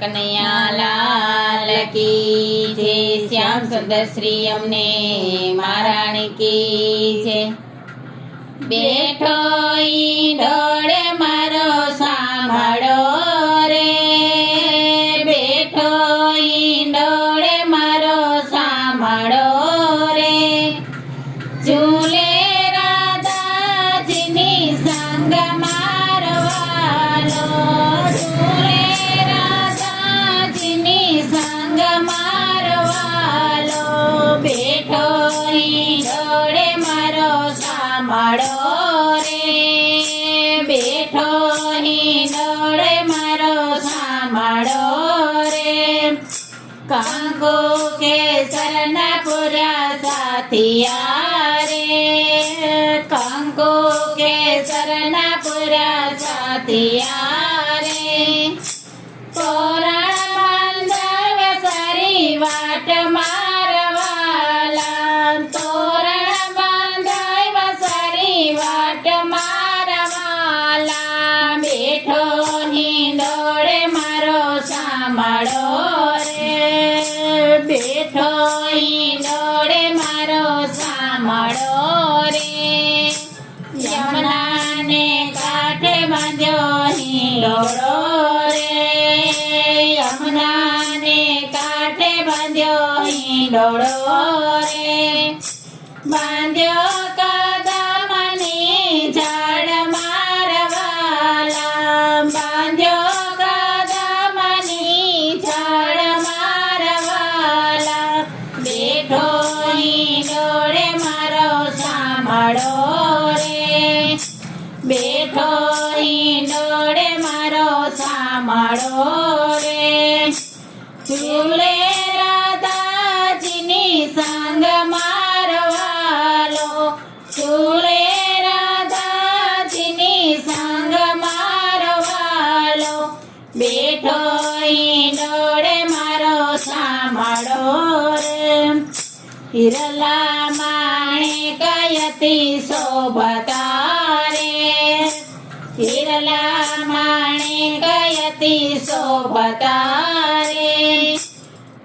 કનૈયા લાલ કી જય. શ્યામ સુંદર શ્રી અમને મહારાણી કી જય. બેઠો ઈંડોળે મારો સાંભળો રે, બેઠો ઈંડોળે મારો સાંભળો રે. ઝૂલે રાધાજીની સંગ મારવાલો, ઝૂલે રાધાજીની સંગ મારવાલો. બેઠો ઈંડોળે મારો સાંભળો રે, બેઠો ઈંડોળે મારો સાંભળો રે. કંકુ કેસરના પૂર્યા સાથિયા રે, કંકુ કેસરના પૂર્યા સાથિયા રે. તોરણ બાંધાવ્યા સારી વાટ મારવાલા, તોરણ બાંધાવ્યા સારી વાટ મારવાલા. બેઠો હિંડોળે મારો સાંભળો રે, બેઠો હિંડોળે મારો સાંભળો રે. યમુનાને કાંઠે બાંધ્યો હિંડોળો રે, યમુનાને કાંઠે બાંધ્યો હિંડોળો રે. બાંધ્યો કદમની ઝાડ મારવાલા, બાંધ્યો કદમની ઝાડ મારવાલા. બેઠો હિંડોળે મારો સાંભળો રે, બેઠો હિંડોળે મારો સાંભળો રે. ઝૂલે રાધાજીની સંગ મારવાલો, ઝૂલે રાધાજીની સંગ મારવાલો. બેઠો હિંડોળે મારો સાંભળો રે. હિરલા માણેકયતી શોભતા રે, હિરલા માણેકયતી શોભતા રે.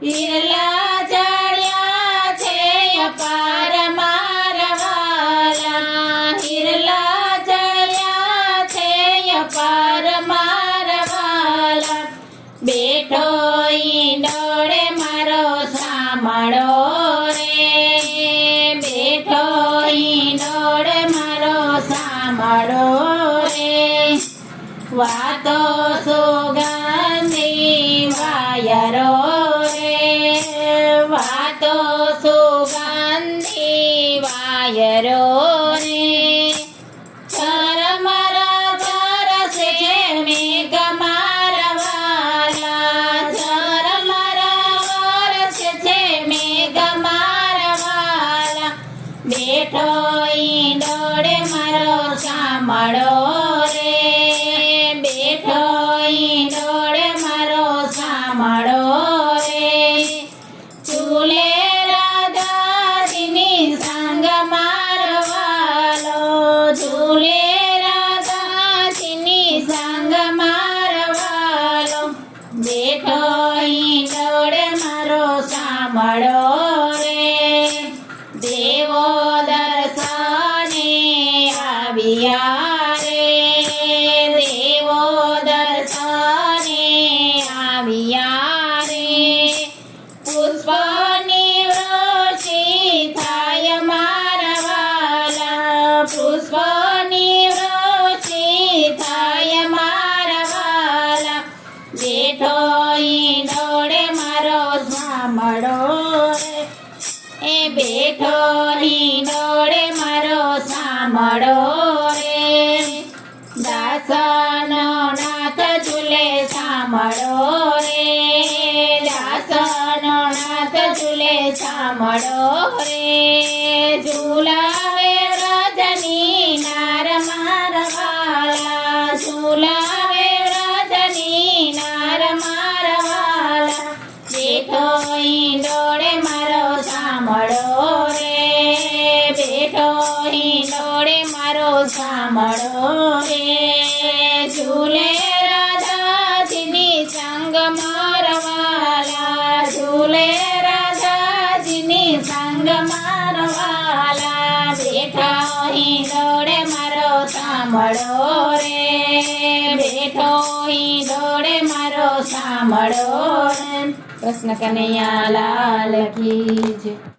હિરલા ચડ્યા છે અપાર મારવાલા, હિરલા ચડ્યા છે અપાર મારવાલા. બેઠો ઈંડોળે મારો સાંભળો રે, બેઠો ઈંડોળે મારો સાંભળો રે. વાતો સુગંધી વાયરો રે, વાતો સુગંધી વાયરો રે. ઝરમર ઝરસે મેઘ મારવાલા, ઝરમર વરસે મેઘ મારવાલા. બેઠો ઈંડોળે મારો સાંભળો રે, બેઠો ઈંડોળે મારો સાંભળો રે. ઝૂલે રાધાજીની સંગ મારવાલો, ઝૂલે રાધાજીની સંગ મારવાલો. બેઠો ઈંડોળે મારો સાંભળો રે. દેવો દર્શને આવ્યા રે, દેવો દર્શને આવ્યા રે. પુષ્પની વૃષ્ટિ થાય મારવાલા, પુષ્પની વૃષ્ટિ થાય મારવાલા. બેઠો ઈંડોળે મારો સાંભળો રે, એ બેઠો ઈંડોળે મારો સાંભળો રે. દાસનો નાથ ઝૂલે સાંભળો રે, દાસનો નાથ ઝૂલે સાંભળો રે. ઝૂલાવે વ્રજની નાર મારવાલા, ઝૂલાવે વ્રજની નાર મારવાલા. બેઠો ઈંડોળે મારો સાંભળો રે, બેઠો ઈંડોળે મારો સાંભળો રે. ઝૂલે રાધાજીની સંગ માં મારવાલા ઝૂલે રાધાજીની સંગ મારવાલા બેઠા અહીં દોડે મારો સાંભળો રે બેઠો અહીં દોડે મારો સાંભળો રે કૃષ્ણ કનૈયા લાલ કી જય.